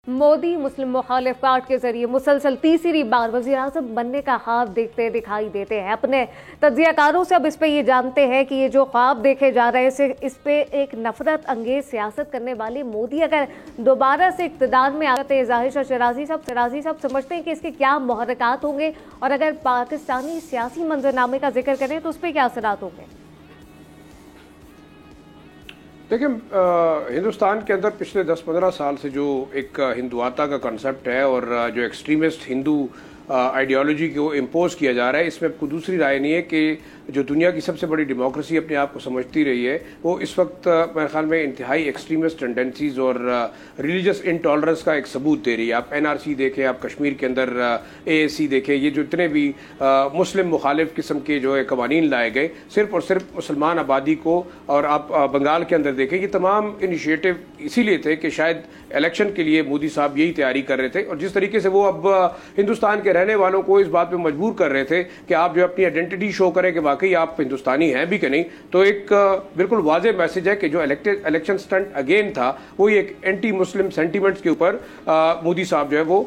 मोदी मुस्लिम मुखालिफ कार्ड के जरिए मुसलसल तीसरी बार वज़ीर-ए-आज़म बनने का ख्वाब देखते दिखाई देते हैं। अपने तज्ज़ियाकारों से अब इस पे ये जानते हैं कि ये जो ख्वाब देखे जा रहे हैं इस पे एक नफरत अंगेज सियासत करने वाले मोदी अगर दोबारा से इक़्तिदार में आते हैं, ज़ाहिर शाह शिराज़ी साहब समझते हैं कि इसके क्या मुहर्रिकात होंगे, और अगर पाकिस्तानी सियासी मंजरनामे का जिक्र करें तो उस पर क्या असरात होंगे? देखिए, हिंदुस्तान के अंदर पिछले 10-15 साल से जो एक हिंदुआता का कॉन्सेप्ट है और जो एक्सट्रीमिस्ट हिंदू आइडियोलॉजी को इम्पोज किया जा रहा है, इसमें कोई दूसरी राय नहीं है कि जो दुनिया की सबसे बड़ी डेमोक्रेसी अपने आप को समझती रही है, वो इस वक्त मेरे ख्याल में इंतहाई एक्सट्रीमिस्ट टेंडेंसीज और रिलीजियस इंटॉलरेंस का एक सबूत दे रही है। आप एनआरसी देखें, आप कश्मीर के अंदर एएसी देखें, ये जो इतने भी मुस्लिम मुखालिफ किस्म के जो है कवानीन लाए गए सिर्फ और सिर्फ मुसलमान आबादी को, और आप बंगाल के अंदर देखें, ये तमाम इनिशिएटिव इसीलिए थे कि शायद इलेक्शन के लिए मोदी साहब यही तैयारी कर रहे थे, और जिस तरीके से वो अब हिंदुस्तान के रहने वालों को इस बात पे मजबूर कर रहे थे कि आप जो अपनी आइडेंटिटी शो करें कि वाकई आप हिंदुस्तानी हैं भी कि नहीं, तो एक बिल्कुल वाज़ेह मैसेज है कि जो इलेक्शन स्टंट अगेन था वो एक एंटी मुस्लिम सेंटीमेंट्स के ऊपर मोदी साहब जो है वो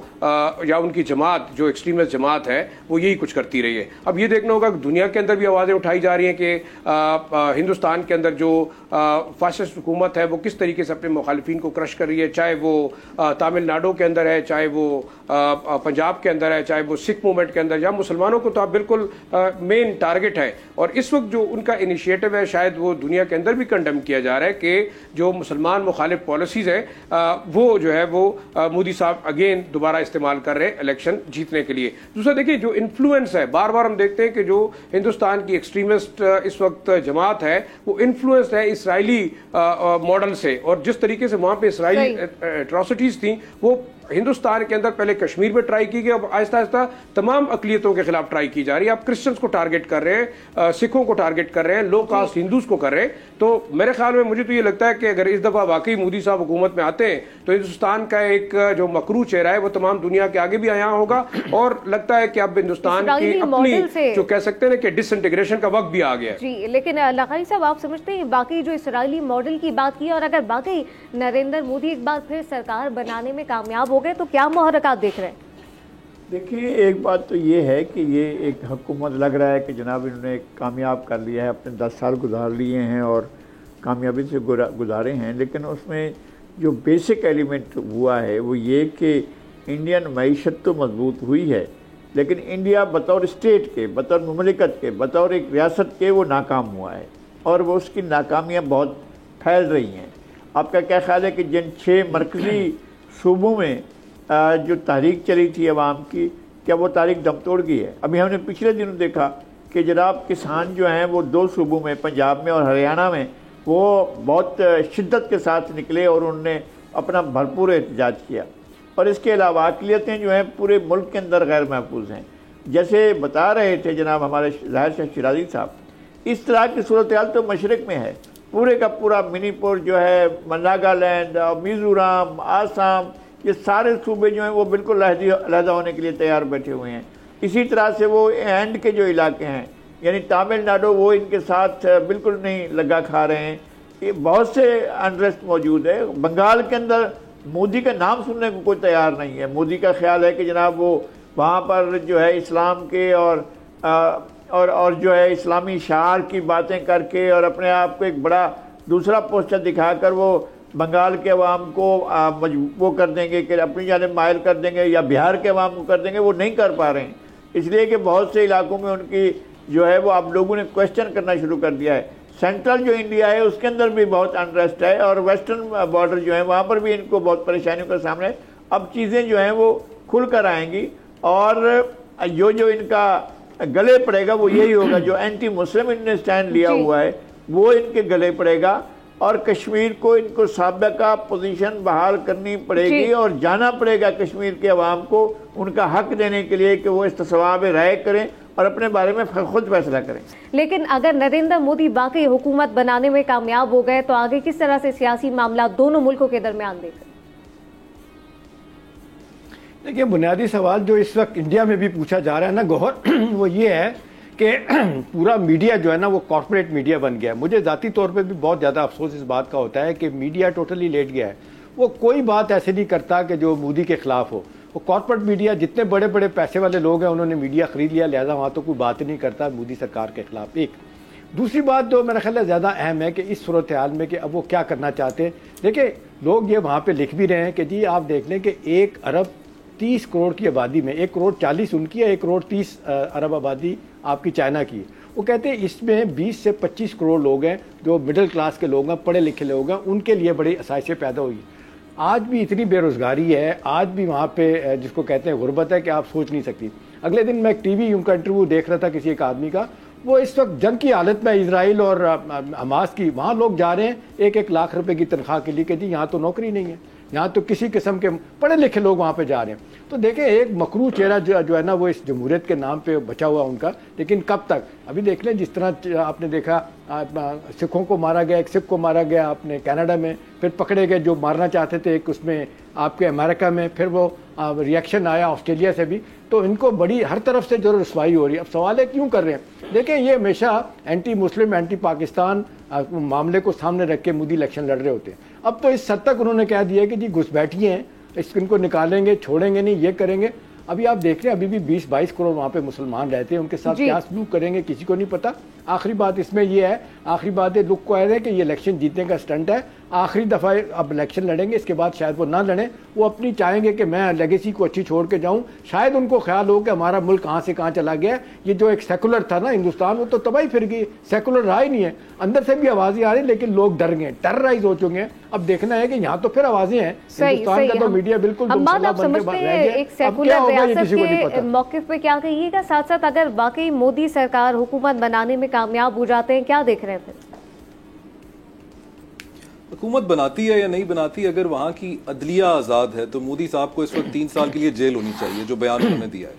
या उनकी जमात जो एक्सट्रीमिस्ट जमात है वो यही कुछ करती रही है। अब ये देखना होगा कि दुनिया के अंदर भी आवाज़ें उठाई जा रही हैं कि हिंदुस्तान के अंदर जो फासिस्ट हुकूमत है वो किस तरीके से अपने मुखालिफिन को क्रश कर रही है, चाहे वो तमिलनाडु के अंदर है, चाहे वो पंजाब के अंदर है, चाहे वो सिख मूवमेंट के अंदर, या मुसलमानों को तो आप बिल्कुल मेन टारगेट है। और इस वक्त जो उनका इनिशिएटिव है शायद वो दुनिया के अंदर भी कंडेम किया जा रहा है कि जो मुसलमान मुखालिफ पॉलिसीज है वो जो है वो मोदी साहब अगेन दोबारा इस्तेमाल कर रहे हैं इलेक्शन जीतने के लिए। दूसरा देखिए, जो इन्फ्लुएंस है, बार बार हम देखते हैं कि जो हिंदुस्तान की एक्सट्रीमिस्ट इस वक्त जमात है वो इन्फ्लुएंस है इसराइली मॉडल से, और जिस तरीके से वहां पे इसराइली एट्रॉसिटीज थी वो हिंदुस्तान के अंदर पहले कश्मीर में ट्राई की गई, अब आहिस्ता आहिस्ता तमाम अकलियतों के खिलाफ ट्राई की जा रही है। आप क्रिश्चियंस को टारगेट कर रहे हैं, सिखों को टारगेट कर रहे हैं, लो कास्ट हिंदूज को कर रहे हैं। तो मेरे ख्याल में मुझे तो ये लगता है कि अगर इस दफा वाकई मोदी साहब हुकूमत में आते हैं तो हिंदुस्तान का एक जो मकरू चेहरा है वो तमाम दुनिया के आगे भी आया होगा, और लगता है कि अब हिंदुस्तान की अपनी जो कह सकते हैं कि डिसइंटीग्रेशन का वक्त भी आ गया है। जी, लेकिन लखाई साहब आप समझते हैं बाकी जो इसराइली मॉडल की बात की, और अगर बाकी नरेंद्र मोदी एक बार फिर सरकार बनाने में कामयाब हो गए तो क्या मुहर्रिकात देख रहे हैं? देखिए, एक बात तो ये है कि ये एक हुकूमत लग रहा है कि जनाब इन्होंने कामयाब कर लिया है, अपने 10 साल गुजार लिए हैं और कामयाबी से गुजारे हैं, लेकिन उसमें जो बेसिक एलिमेंट हुआ है वो ये कि इंडियन मईशत तो मजबूत हुई है, लेकिन इंडिया बतौर स्टेट के, बतौर मुमलिकत के, बतौर एक रियासत के वो नाकाम हुआ है, और वो उसकी नाकामियाँ बहुत फैल रही हैं। आपका क्या ख्याल है कि जिन 6 मरकज़ी सूबों में जो तारीख चली थी अवाम की, क्या वो तारीख दम तोड़ गई है? अभी हमने पिछले दिनों देखा कि जनाब किसान जो हैं वो 2 सूबों में, पंजाब में और हरियाणा में, वो बहुत शिद्दत के साथ निकले और उन्होंने अपना भरपूर एहतजाज किया। और इसके अलावा अक़लियतें जो हैं पूरे मुल्क के अंदर गैर महफूज हैं, जैसे बता रहे थे जनाब हमारे ज़ाहिर शाह शिराज़ी साहब। इस तरह की सूरत हाल तो मशरक़ में है, पूरे का पूरा मणिपुर जो है, नागालैंड, मिज़ोरम, आसाम, ये सारे सूबे जो हैं वो बिल्कुल अलहदा होने के लिए तैयार बैठे हुए हैं। इसी तरह से वो एंड के जो इलाके हैं यानी तमिलनाडु, वो इनके साथ बिल्कुल नहीं लगा खा रहे हैं। ये बहुत से अनरेस्ट मौजूद है। बंगाल के अंदर मोदी का नाम सुनने को कोई तैयार नहीं है। मोदी का ख्याल है कि जनाब वो वहाँ पर जो है इस्लाम के और जो है इस्लामी शार की बातें करके और अपने आप को एक बड़ा दूसरा पोस्टर दिखाकर वो बंगाल के अवाम को वो कर देंगे कि अपनी जानिब माइल कर देंगे, या बिहार के अवाम को कर देंगे। वो नहीं कर पा रहे हैं, इसलिए कि बहुत से इलाकों में उनकी जो है वो आप लोगों ने क्वेश्चन करना शुरू कर दिया है। सेंट्रल जो इंडिया है उसके अंदर भी बहुत अनरेस्ट है, और वेस्टर्न बॉर्डर जो है वहाँ पर भी इनको बहुत परेशानियों का सामना है। अब चीज़ें जो हैं वो खुल कर आएंगी, और जो इनका गले पड़ेगा वो यही होगा, जो एंटी मुस्लिम इन्होंने स्टैंड लिया हुआ है वो इनके गले पड़ेगा, और कश्मीर को इनको साबिका पोजीशन बहाल करनी पड़ेगी, और जाना पड़ेगा कश्मीर के अवाम को उनका हक देने के लिए कि वो इस्तिस्वाब राय करें और अपने बारे में खुद फैसला करें। लेकिन अगर नरेंद्र मोदी बाकी हुकूमत बनाने में कामयाब हो गए तो आगे किस तरह से सियासी मामला दोनों मुल्कों के दरमियान देखें? देखिए, बुनियादी सवाल जो इस वक्त इंडिया में भी पूछा जा रहा है ना गौहर, वो ये है कि पूरा मीडिया जो है ना वो कॉर्पोरेट मीडिया बन गया है। मुझे ज़ाती तौर पे भी बहुत ज़्यादा अफसोस इस बात का होता है कि मीडिया टोटली लेट गया है। وہ کوئی بات ایسے نہیں کرتا کہ جو مودی کے خلاف ہو. وہ کارپوریٹ میڈیا جتنے بڑے بڑے پیسے والے لوگ ہیں انہوں نے میڈیا خرید لیا, لہذا وہاں تو کوئی بات نہیں کرتا مودی سرکار کے خلاف. ایک دوسری بات جو میرا خیال ہے زیادہ اہم ہے کہ اس صورتحال میں کہ اب وہ کیا کرنا چاہتے ہیں. دیکھیں لوگ یہ وہاں پہ لکھ بھی رہے ہیں کہ جی آپ دیکھ لیں کہ 1 ارب 30 کروڑ کی آبادی میں 1 کروڑ 40 ان کی ہے, 1 کروڑ 30 ارب آبادی آپ کی چائنا کی. وہ کہتے ہیں اس میں 20 سے 25 کروڑ لوگ ہیں جو مڈل کلاس کے لوگ ہیں, پڑھے لکھے لوگ ہیں, ان کے لیے بڑی آسائشیں پیدا ہوئی. آج بھی اتنی بے روزگاری ہے, آج بھی وہاں پہ جس کو کہتے ہیں غربت ہے کہ آپ سوچ نہیں سکتی. اگلے دن میں ایک ٹی وی ان کا انٹرویو دیکھ رہا تھا کسی ایک آدمی کا, وہ اس وقت جنگ کی حالت میں اسرائیل اور حماس کی, وہاں لوگ جا رہے ہیں 1-1 لاکھ روپے کی تنخواہ کے لیے کہ جی یہاں تو نوکری نہیں ہے, یہاں تو کسی قسم کے پڑھے لکھے لوگ وہاں پہ جا رہے ہیں. تو دیکھیں ایک مکروہ چہرہ جو ہے نا وہ اس جمہوریت کے نام پہ بچا ہوا ان کا, لیکن کب تک. ابھی دیکھ لیں جس طرح آپ نے دیکھا سکھوں کو مارا گیا, ایک سکھ کو مارا گیا اپنے کینیڈا میں, پھر پکڑے گئے جو مارنا چاہتے تھے ایک اس میں آپ کے امریکہ میں, پھر وہ ریئیکشن آیا آسٹریلیا سے بھی. تو ان کو بڑی ہر طرف سے جو رسوائی ہو رہی ہے. اب سوال ہے کیوں کر رہے ہیں. دیکھیں یہ ہمیشہ اینٹی مسلم اینٹی پاکستان معاملے کو سامنے رکھ کے مودی الیکشن لڑ رہے ہوتے ہیں. اب تو اس حد تک انہوں نے کہہ دیا کہ جی گھس بیٹھیے ہیں, ان کو نکالیں گے, چھوڑیں گے نہیں, یہ کریں گے. ابھی آپ دیکھ رہے ہیں ابھی بھی 20-22 کروڑ وہاں پہ مسلمان رہتے ہیں, ان کے ساتھ کیا سلوک کریں گے کسی کو نہیں پتا. آخری بات اس میں یہ ہے, آخری بات لوگ کو ہے کہ یہ الیکشن جیتنے کا سٹنٹ ہے, آخری دفعہ اب الیکشن لڑیں گے, اس کے بعد شاید وہ نہ لڑیں. وہ اپنی چاہیں گے کہ میں لیگیسی کو اچھی چھوڑ کے جاؤں. شاید ان کو خیال ہو کہ ہمارا ملک کہاں سے کہاں چلا گیا. یہ جو ایک سیکولر تھا نا ہندوستان, وہ تو تباہی پھر گئی, سیکولر رہا ہی نہیں ہے. اندر سے بھی آوازیں آ رہی ہیں لیکن لوگ ڈر گئے, ٹیررائز ہو چکے ہیں. اب دیکھنا ہے کہ یہاں تو پھر آوازیں ہیں, ہندوستان کا تو میڈیا بالکل موقف پہ کیا کہیے گا. ساتھ ساتھ اگر واقعی مودی سرکار حکومت بنانے میں کامیاب ہو جاتے ہیں, کیا دیکھ رہے ہیں پھر حکومت بناتی ہے یا نہیں بناتی, اگر وہاں کی عدلیہ آزاد ہے تو مودی صاحب کو اس وقت 3 سال کے لیے جیل ہونی چاہیے, جو بیان انہوں نے دیا ہے.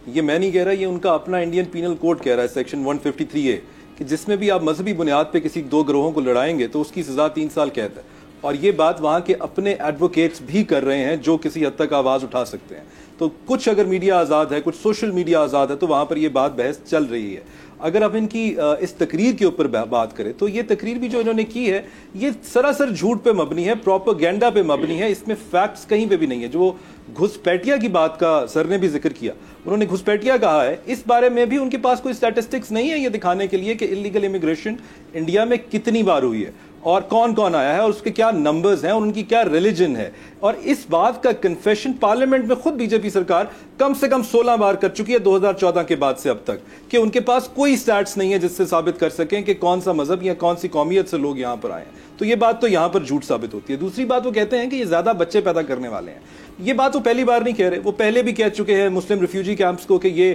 یہ میں نہیں کہہ رہا, یہ ان کا اپنا انڈین پینل کوڈ کہہ رہا ہے سیکشن 153A, کہ جس میں بھی آپ مذہبی بنیاد پہ کسی 2 گروہوں کو لڑائیں گے تو اس کی سزا 3 سال قید ہے. اور یہ بات وہاں کے اپنے ایڈوکیٹس بھی کر رہے ہیں جو کسی حد تک آواز اٹھا سکتے ہیں. تو کچھ اگر میڈیا آزاد ہے, کچھ سوشل میڈیا آزاد ہے, تو وہاں پر یہ بات بحث چل رہی ہے. اگر آپ ان کی اس تقریر کے اوپر بات کریں تو یہ تقریر بھی جو انہوں نے کی ہے یہ سراسر جھوٹ پہ مبنی ہے, پروپیگنڈا پہ مبنی ہے. اس میں فیکٹس کہیں پہ بھی نہیں ہے. جو گھسپیٹیا کی بات کا سر نے بھی ذکر کیا, انہوں نے گھسپیٹیا کہا ہے, اس بارے میں بھی ان کے پاس کوئی اسٹیٹسٹکس نہیں ہے یہ دکھانے کے لیے کہ اللیگل امیگریشن انڈیا میں کتنی بار ہوئی ہے اور کون کون آیا ہے اور اس کے کیا نمبرز ہیں اور ان کی کیا ریلیجن ہے. اور اس بات کا کنفیشن پارلیمنٹ میں خود بی جے پی سرکار کم سے کم 16 بار کر چکی ہے 2014 کے بعد سے اب تک, کہ ان کے پاس کوئی سٹیٹس نہیں ہے جس سے ثابت کر سکیں کہ کون سا مذہب یا کون سی قومیت سے لوگ یہاں پر آئے ہیں. تو یہ بات تو یہاں پر جھوٹ ثابت ہوتی ہے. دوسری بات وہ کہتے ہیں کہ یہ زیادہ بچے پیدا کرنے والے ہیں. یہ بات وہ پہلی بار نہیں کہہ رہے, وہ پہلے بھی کہہ چکے ہیں مسلم ریفیوجی کیمپس کو کہ یہ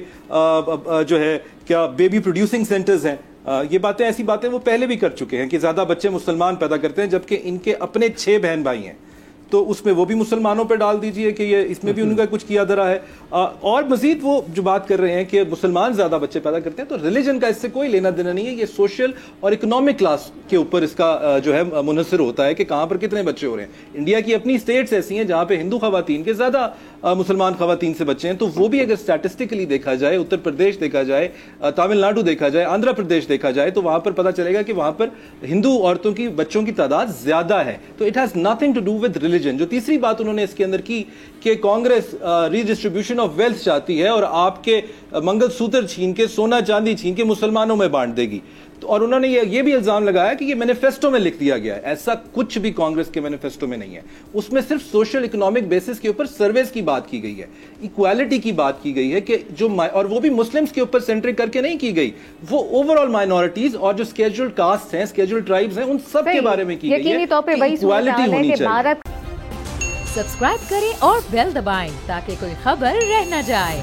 جو ہے کیا بیبی پروڈیوسنگ سینٹرز ہیں. یہ باتیں ایسی باتیں وہ پہلے بھی کر چکے ہیں کہ زیادہ بچے مسلمان پیدا کرتے ہیں, جبکہ ان کے اپنے 6 بہن بھائی ہیں. تو اس میں وہ بھی مسلمانوں پہ ڈال دیجئے کہ یہ اس میں بھی ان کا کچھ کیا دھرا ہے. اور مزید وہ جو بات کر رہے ہیں کہ مسلمان زیادہ بچے پیدا کرتے ہیں, تو ریلیجن کا اس سے کوئی لینا دینا نہیں ہے. یہ سوشل اور اکنامک کلاس کے اوپر اس کا جو ہے منحصر ہوتا ہے کہ کہاں پر کتنے بچے ہو رہے ہیں. انڈیا کی اپنی اسٹیٹس ایسی ہیں جہاں پہ ہندو خواتین کے زیادہ مسلمان خواتین سے بچے ہیں, تو وہ بھی اگر اسٹیٹسٹکلی دیکھا جائے, اتر پردیش دیکھا جائے, تامل ناڈو دیکھا جائے, آندھرا پردیش دیکھا جائے, تو وہاں پر پتہ چلے گا کہ وہاں پر ہندو عورتوں کی بچوں کی تعداد زیادہ ہے. تو it has nothing to do with religion. جو تیسری بات انہوں نے اس کے اندر کی کہ کانگریس ری ڈسٹریبیوشن آف ویلتھ چاہتی ہے اور آپ کے منگل سوتر چھین کے, سونا چاندی چھین کے مسلمانوں میں بانٹ دے گی. اور انہوں نے یہ بھی الزام لگایا کہ یہ مینیفیسٹو میں لکھ دیا گیا ہے. ایسا کچھ بھی کانگریس کے مینیفیسٹو میں نہیں ہے. اس میں صرف سوشل اکنامک بیسس کے اوپر سرویز کی بات کی گئی ہے, ایکوالٹی کی بات کی گئی ہے کہ جو, اور وہ بھی مسلمز کے اوپر سینٹرک کر کے نہیں کی گئی, وہ اوور آل مائنورٹیز اور جو اسکیجولڈ کاسٹ ہیں, اسکیجولڈ ٹرائبز ہیں, ان سب کے بارے میں کی گئی ہے. ایکوالٹی ہونی چاہیے. سبسکرائب کریں اور بیل دبائیں تاکہ کوئی خبر رہ نہ جائے.